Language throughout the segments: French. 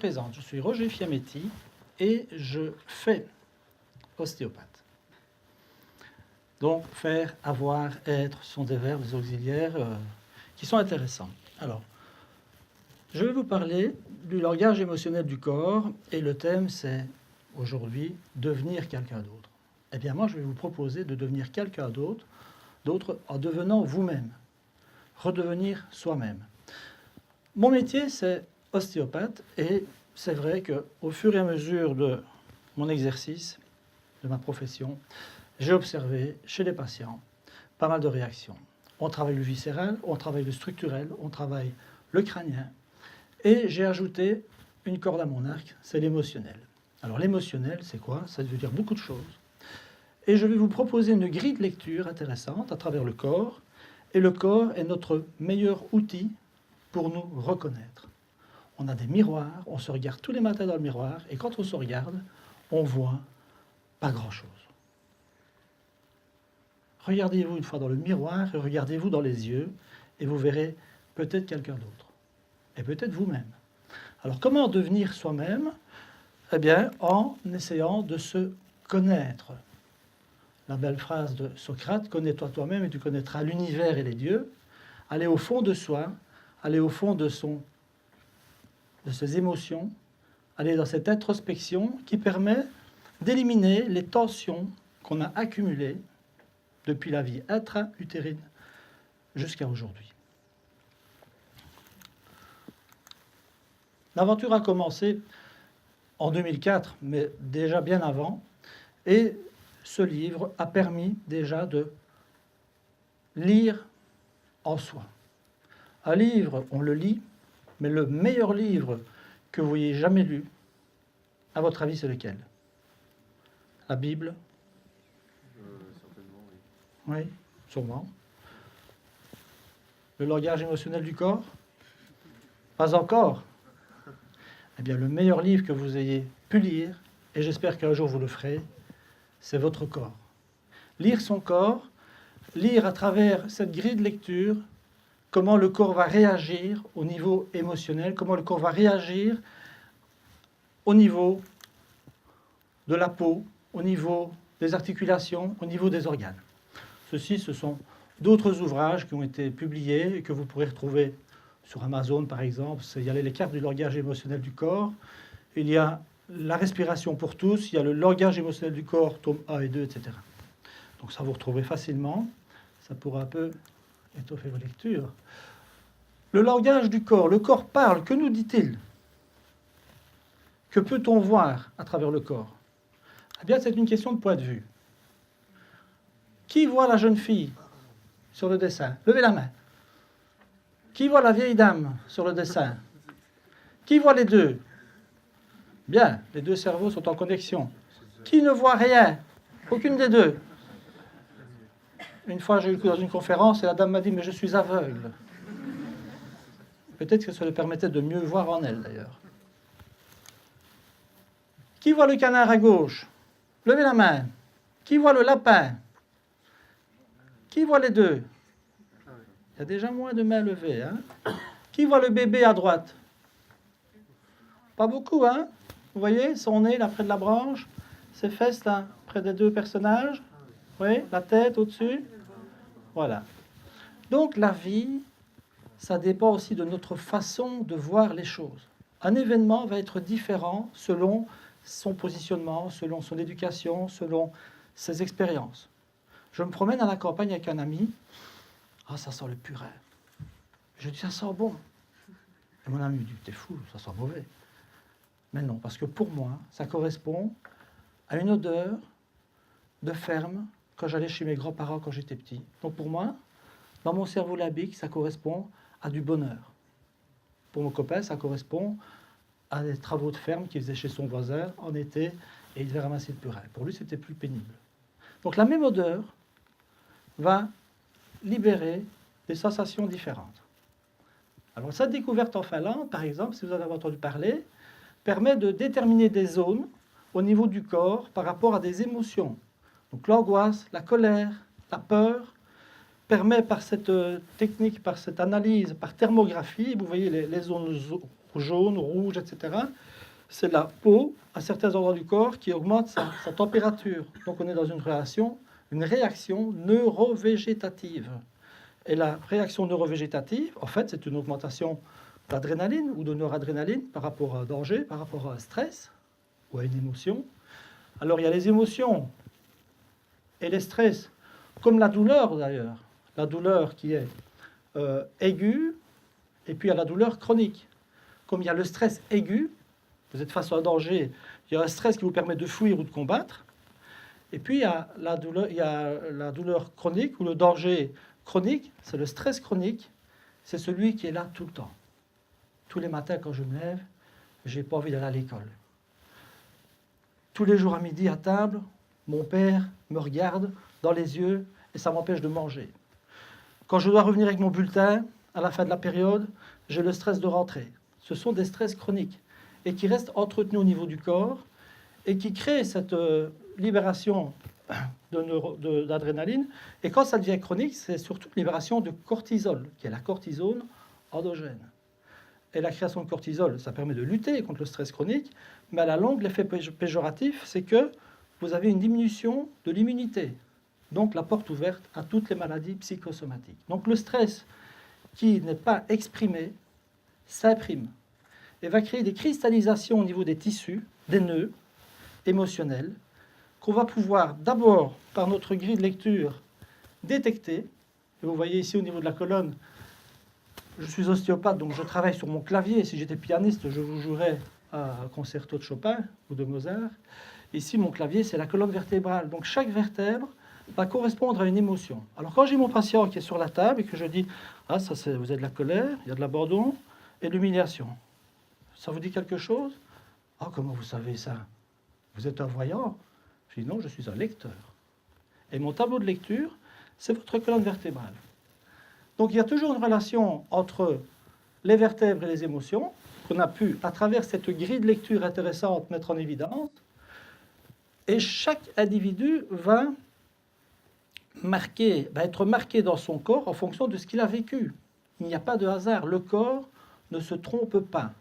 présente, je suis Roger Fiametti et je fais ostéopathe. Donc, faire, avoir, être sont des verbes, des auxiliaires qui sont intéressants. Alors, je vais vous parler du langage émotionnel du corps et le thème c'est aujourd'hui devenir quelqu'un d'autre. Eh bien, moi, je vais vous proposer de devenir quelqu'un d'autre en devenant vous-même, redevenir soi-même. Mon métier, c'est ostéopathe et c'est vrai qu'au fur et à mesure de mon exercice, de ma profession, j'ai observé chez les patients pas mal de réactions. On travaille le viscéral, on travaille le structurel, on travaille le crânien. Et j'ai ajouté une corde à mon arc, c'est l'émotionnel. Alors l'émotionnel, c'est quoi? Ça veut dire beaucoup de choses. Et je vais vous proposer une grille de lecture intéressante à travers le corps. Et le corps est notre meilleur outil pour nous reconnaître. On a des miroirs, on se regarde tous les matins dans le miroir, et quand on se regarde, on voit pas grand-chose. Regardez-vous une fois dans le miroir et regardez-vous dans les yeux et vous verrez peut-être quelqu'un d'autre. Et peut-être vous-même. Alors comment devenir soi-même? Eh bien, en essayant de se connaître. La belle phrase de Socrate, connais-toi toi-même et tu connaîtras l'univers et les dieux. Aller au fond de soi, aller au fond de ses émotions, aller dans cette introspection qui permet d'éliminer les tensions qu'on a accumulées depuis la vie intra-utérine jusqu'à aujourd'hui. L'aventure a commencé en 2004, mais déjà bien avant, et ce livre a permis déjà de lire en soi. Un livre, on le lit, mais le meilleur livre que vous ayez jamais lu, à votre avis, c'est lequel? La Bible? Certainement, oui. Oui, sûrement. Le langage émotionnel du corps? Pas encore. Eh bien, le meilleur livre que vous ayez pu lire, et j'espère qu'un jour vous le ferez, c'est votre corps. Lire son corps, lire à travers cette grille de lecture comment le corps va réagir au niveau émotionnel, comment le corps va réagir au niveau de la peau, au niveau des articulations, au niveau des organes. Ceci, ce sont d'autres ouvrages qui ont été publiés et que vous pourrez retrouver sur Amazon, par exemple. Il y a les cartes du langage émotionnel du corps, il y a la respiration pour tous, il y a le langage émotionnel du corps, tome 1 et 2, etc. Donc ça, vous retrouvez facilement. Ça pourra un peu étoffer vos lectures. Le langage du corps, le corps parle, que nous dit-il? Que peut-on voir à travers le corps? Eh bien, c'est une question de point de vue. Qui voit la jeune fille sur le dessin? Levez la main. Qui voit la vieille dame sur le dessin? Qui voit les deux? Bien, les deux cerveaux sont en connexion. Qui ne voit rien? Aucune des deux. Une fois, j'ai eu dans une conférence et la dame m'a dit « mais je suis aveugle ». Peut-être que ça lui permettait de mieux voir en elle, d'ailleurs. Qui voit le canard à gauche? Levez la main. Qui voit le lapin? Qui voit les deux? Il y a déjà moins de mains levées. Hein? Qui voit le bébé à droite? Pas beaucoup, hein? Vous voyez, son nez, là, près de la branche, ses fesses, là, près des deux personnages. Oui, la tête au-dessus. Voilà. Donc, la vie, ça dépend aussi de notre façon de voir les choses. Un événement va être différent selon son positionnement, selon son éducation, selon ses expériences. Je me promène à la campagne avec un ami. Ah, ça sent le purin. Je dis, ça sent bon. Et mon ami me dit, t'es fou, ça sent mauvais. Mais non, parce que pour moi, ça correspond à une odeur de ferme quand j'allais chez mes grands-parents quand j'étais petit. Donc pour moi, dans mon cerveau limbique, ça correspond à du bonheur. Pour mon copain, ça correspond à des travaux de ferme qu'il faisait chez son voisin en été et il devait ramasser le purin. Pour lui, c'était plus pénible. Donc la même odeur va libérer des sensations différentes. Alors cette découverte en Finlande, par exemple, si vous en avez entendu parler, permet de déterminer des zones au niveau du corps par rapport à des émotions. Donc l'angoisse, la colère, la peur, permet par cette technique, par cette analyse, par thermographie, vous voyez les zones jaunes, rouges, etc., c'est la peau, à certains endroits du corps, qui augmente sa température. Donc on est dans une réaction neurovégétative. Et la réaction neurovégétative, en fait, c'est une augmentation d'adrénaline ou de noradrénaline par rapport à un danger, par rapport à un stress ou à une émotion. Alors il y a les émotions et les stress, comme la douleur d'ailleurs. La douleur qui est aiguë, et puis il y a la douleur chronique. Comme il y a le stress aigu, vous êtes face à un danger, il y a un stress qui vous permet de fuir ou de combattre. Et puis il y a la douleur chronique ou le danger chronique, c'est le stress chronique, c'est celui qui est là tout le temps. Tous les matins quand je me lève, je n'ai pas envie d'aller à l'école. Tous les jours à midi à table, mon père me regarde dans les yeux et ça m'empêche de manger. Quand je dois revenir avec mon bulletin, à la fin de la période, j'ai le stress de rentrer. Ce sont des stress chroniques et qui restent entretenus au niveau du corps et qui créent cette libération d'adrénaline. Et quand ça devient chronique, c'est surtout une libération de cortisol, qui est la cortisone endogène. Et la création de cortisol, ça permet de lutter contre le stress chronique, mais à la longue, l'effet péjoratif, c'est que vous avez une diminution de l'immunité. Donc la porte ouverte à toutes les maladies psychosomatiques. Donc le stress qui n'est pas exprimé s'imprime et va créer des cristallisations au niveau des tissus, des nœuds émotionnels, qu'on va pouvoir d'abord, par notre grille de lecture, détecter. Et vous voyez ici au niveau de la colonne, je suis ostéopathe, donc je travaille sur mon clavier. Si j'étais pianiste, je vous jouerais un concerto de Chopin ou de Mozart. Ici, mon clavier, c'est la colonne vertébrale. Donc chaque vertèbre va correspondre à une émotion. Alors quand j'ai mon patient qui est sur la table et que je dis « Ah, ça c'est, vous avez de la colère, il y a de l'abandon et de l'humiliation. Ça vous dit quelque chose? Ah, comment vous savez ça? Vous êtes un voyant? » Je dis « Non, je suis un lecteur. » Et mon tableau de lecture, c'est votre colonne vertébrale. Donc il y a toujours une relation entre les vertèbres et les émotions qu'on a pu, à travers cette grille de lecture intéressante, mettre en évidence. Et chaque individu va être marqué dans son corps en fonction de ce qu'il a vécu. Il n'y a pas de hasard. Le corps ne se trompe pas.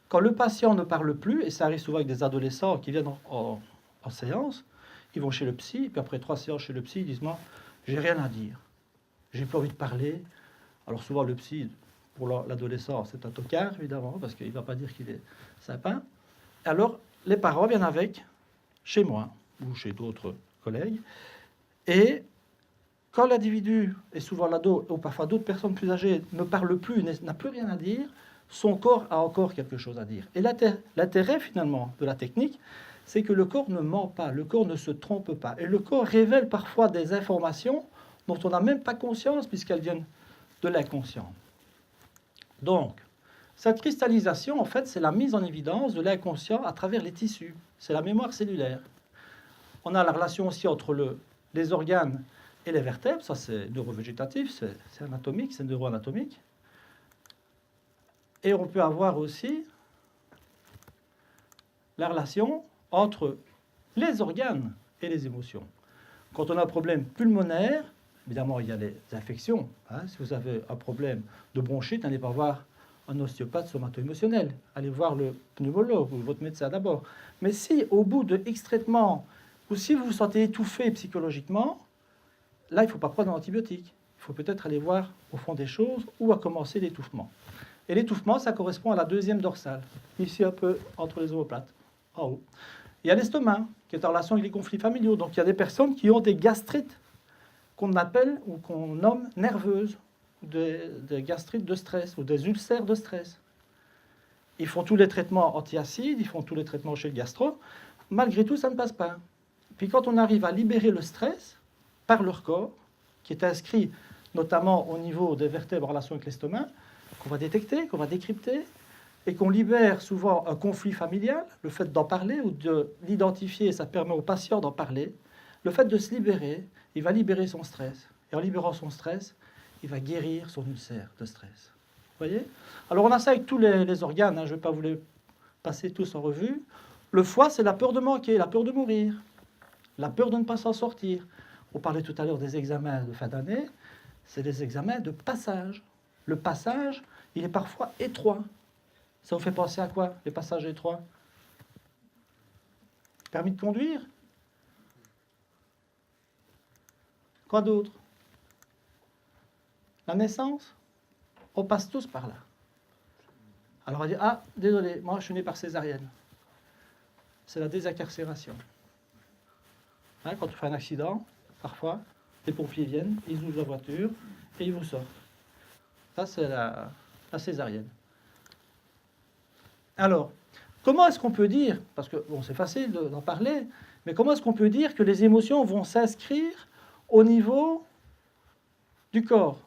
Quand le patient ne parle plus, et ça arrive souvent avec des adolescents qui viennent en séance, ils vont chez le psy, puis après 3 séances chez le psy, ils disent « Moi, j'ai rien à dire. J'ai pas envie de parler. » Alors souvent le psy, pour l'adolescent, c'est un tocard, évidemment, parce qu'il ne va pas dire qu'il est sympa. Alors les parents viennent avec, chez moi, ou chez d'autres collègues, et quand l'individu, et souvent l'ado, ou parfois d'autres personnes plus âgées, ne parle plus, n'a plus rien à dire, son corps a encore quelque chose à dire. Et l'intérêt, finalement, de la technique, c'est que le corps ne ment pas, le corps ne se trompe pas. Et le corps révèle parfois des informations dont on n'a même pas conscience, puisqu'elles viennent de l'inconscient. Donc, cette cristallisation, en fait, c'est la mise en évidence de l'inconscient à travers les tissus. C'est la mémoire cellulaire. On a la relation aussi entre les organes et les vertèbres. Ça, c'est neurovégétatif, c'est anatomique, c'est neuroanatomique. Et on peut avoir aussi la relation entre les organes et les émotions. Quand on a un problème pulmonaire, évidemment, il y a les infections. Si vous avez un problème de bronchite, n'allez pas voir un ostéopathe somato-émotionnel. Allez voir le pneumologue ou votre médecin d'abord. Mais si, au bout de X traitements, ou si vous vous sentez étouffé psychologiquement, là, il ne faut pas prendre d'antibiotiques. Il faut peut-être aller voir au fond des choses où a commencé l'étouffement. Et l'étouffement, ça correspond à la deuxième dorsale, ici un peu entre les omoplates, en haut. Il y a l'estomac, qui est en relation avec les conflits familiaux. Donc il y a des personnes qui ont des gastrites qu'on appelle ou qu'on nomme nerveuses, des gastrites de stress ou des ulcères de stress. Ils font tous les traitements antiacides, ils font tous les traitements chez le gastro. Malgré tout, ça ne passe pas. Puis quand on arrive à libérer le stress par leur corps, qui est inscrit notamment au niveau des vertèbres en relation avec l'estomac, qu'on va détecter, qu'on va décrypter, et qu'on libère souvent un conflit familial, le fait d'en parler ou de l'identifier, ça permet au patient d'en parler. Le fait de se libérer, il va libérer son stress. Et en libérant son stress, il va guérir son ulcère de stress. Vous voyez? Alors on a ça avec tous les organes, je ne vais pas vous les passer tous en revue. Le foie, c'est la peur de manquer, la peur de mourir, la peur de ne pas s'en sortir. On parlait tout à l'heure des examens de fin d'année, c'est des examens de passage. Le passage, il est parfois étroit. Ça vous fait penser à quoi, les passages étroits? Permis de conduire? Quoi d'autre? La naissance? On passe tous par là. Alors on dit, ah, désolé, moi je suis né par césarienne. C'est la désincarcération. Hein, quand tu fais un accident, parfois, les pompiers viennent, ils ouvrent la voiture et ils vous sortent. Ça, c'est la césarienne. Alors, comment est-ce qu'on peut dire, parce que bon, c'est facile d'en parler, mais comment est-ce qu'on peut dire que les émotions vont s'inscrire au niveau du corps,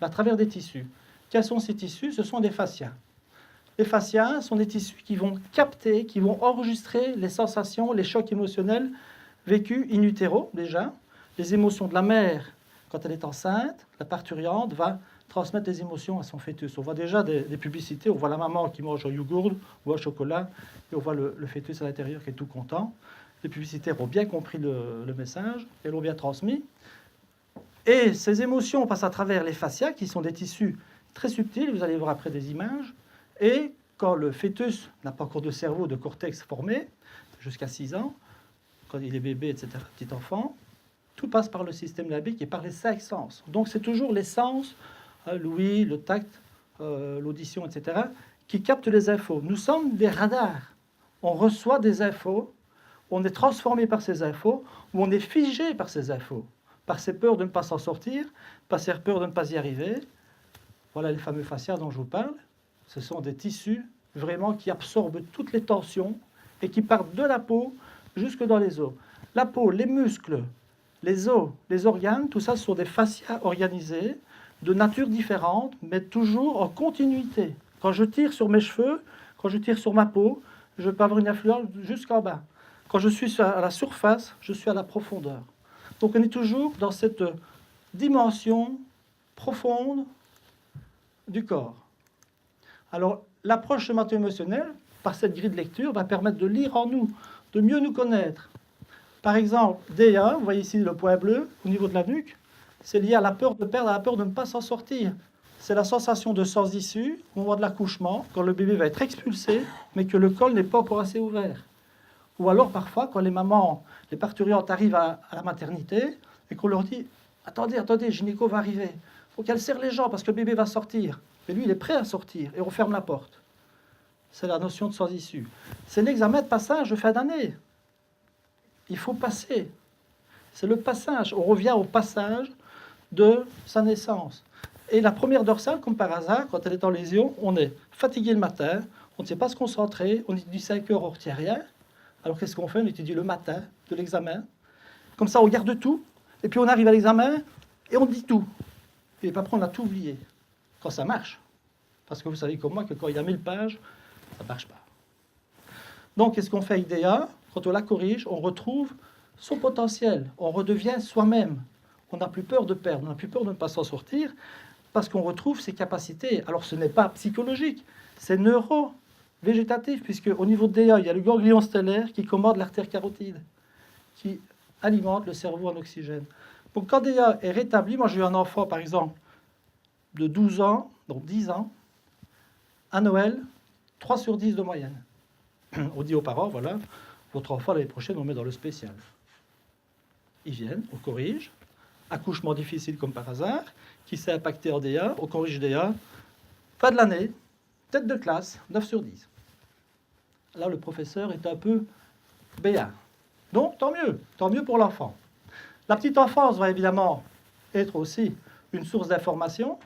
à travers des tissus? Quels sont ces tissus? Ce sont des fascias. Les fascias sont des tissus qui vont capter, qui vont enregistrer les sensations, les chocs émotionnels vécus in utero, déjà. Les émotions de la mère, quand elle est enceinte, la parturiente va transmettre les émotions à son fœtus. On voit déjà des publicités, on voit la maman qui mange un yogourt ou un chocolat, et on voit le fœtus à l'intérieur qui est tout content. Les publicitaires ont bien compris le message, et l'ont bien transmis. Et ces émotions passent à travers les fascias, qui sont des tissus très subtils, vous allez voir après des images, et quand le fœtus n'a pas encore de cerveau, de cortex formé, jusqu'à 6 ans, quand il est bébé, etc., petit enfant, tout passe par le système limbique et par les 5 sens. Donc c'est toujours les sens, l'ouïe, le tact, l'audition, etc., qui captent les infos. Nous sommes des radars. On reçoit des infos, on est transformé par ces infos, ou on est figé par ces infos, par ces peurs de ne pas s'en sortir, par ces peurs de ne pas y arriver. Voilà les fameux fascias dont je vous parle. Ce sont des tissus vraiment qui absorbent toutes les tensions et qui partent de la peau jusque dans les os. La peau, les muscles, les os, les organes, tout ça ce sont des fascias organisés de nature différente, mais toujours en continuité. Quand je tire sur mes cheveux, quand je tire sur ma peau, je peux avoir une influence jusqu'en bas. Quand je suis à la surface, je suis à la profondeur. Donc on est toujours dans cette dimension profonde du corps. Alors, l'approche somato-émotionnelle, par cette grille de lecture, va permettre de lire en nous, de mieux nous connaître. Par exemple, DA, vous voyez ici le point bleu au niveau de la nuque, c'est lié à la peur de perdre, à la peur de ne pas s'en sortir. C'est la sensation de sans issue au moment de l'accouchement, quand le bébé va être expulsé, mais que le col n'est pas encore assez ouvert. Ou alors, parfois, quand les mamans, les parturientes arrivent à la maternité, et qu'on leur dit « Attendez, gynéco va arriver. Il faut qu'elle serre les jambes parce que le bébé va sortir. » Mais lui, il est prêt à sortir, et on ferme la porte. C'est la notion de sans issue. C'est l'examen de passage de fin d'année. Il faut passer. C'est le passage. On revient au passage de sa naissance. Et la première dorsale, comme par hasard, quand elle est en lésion, on est fatigué le matin, on ne sait pas se concentrer, on étudie 5 heures, on ne retient rien. Alors qu'est-ce qu'on fait? On étudie le matin de l'examen. Comme ça, on garde tout. Et puis on arrive à l'examen et on dit tout. Et puis après, on a tout oublié. Quand ça marche. Parce que vous savez comme moi que quand il y a 1000 pages, ça ne marche pas. Donc, qu'est-ce qu'on fait avec DA? Quand on la corrige, on retrouve son potentiel. On redevient soi-même. On n'a plus peur de perdre, on n'a plus peur de ne pas s'en sortir, parce qu'on retrouve ses capacités. Alors, ce n'est pas psychologique, c'est neuro-végétatif, puisque au niveau de DA, il y a le ganglion stellaire qui commande l'artère carotide, qui alimente le cerveau en oxygène. Donc, quand DA est rétabli, moi j'ai eu un enfant, par exemple, de 12 ans, donc 10 ans, à Noël, 3 sur 10 de moyenne. On dit aux parents, voilà, votre enfant l'année prochaine, on le met dans le spécial. Ils viennent, on corrige. Accouchement difficile comme par hasard, qui s'est impacté en DA, on corrige DA. Fin de l'année, tête de classe, 9 sur 10. Là, le professeur est un peu béat. Donc, tant mieux pour l'enfant. La petite enfance va évidemment être aussi une source d'information.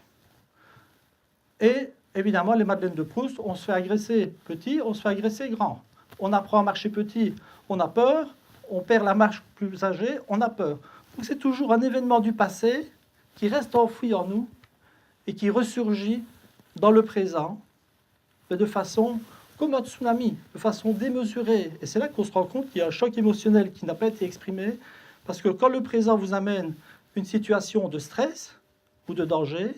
Et évidemment, les Madeleines de Proust, on se fait agresser petit, on se fait agresser grand. On apprend à marcher petit, on a peur. On perd la marche plus âgée, on a peur. Donc c'est toujours un événement du passé qui reste enfoui en nous et qui ressurgit dans le présent, mais de façon comme un tsunami, de façon démesurée. Et c'est là qu'on se rend compte qu'il y a un choc émotionnel qui n'a pas été exprimé, parce que quand le présent vous amène une situation de stress ou de danger,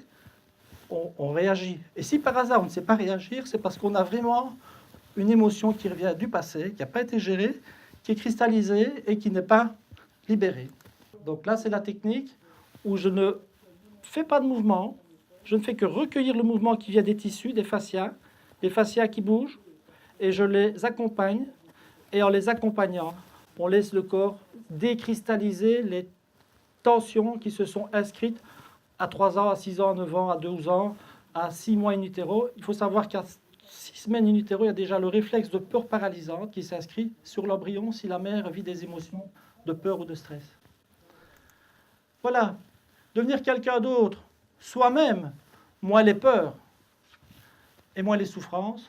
on réagit. Et si par hasard on ne sait pas réagir, c'est parce qu'on a vraiment une émotion qui revient du passé, qui n'a pas été gérée, qui est cristallisée et qui n'est pas libérée. Donc là, c'est la technique où je ne fais pas de mouvement, je ne fais que recueillir le mouvement qui vient des tissus, des fascias, les fascias qui bougent, et je les accompagne. et en les accompagnant, on laisse le corps décristalliser les tensions qui se sont inscrites à 3 ans, à 6 ans, à 9 ans, à 12 ans, à 6 mois in utero. Il faut savoir qu'à 6 semaines in utero, il y a déjà le réflexe de peur paralysante qui s'inscrit sur l'embryon si la mère vit des émotions de peur ou de stress. Voilà, devenir quelqu'un d'autre, soi-même, moins les peurs et moins les souffrances,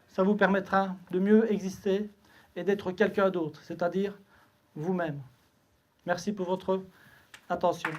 ça vous permettra de mieux exister et d'être quelqu'un d'autre, c'est-à-dire vous-même. Merci pour votre attention.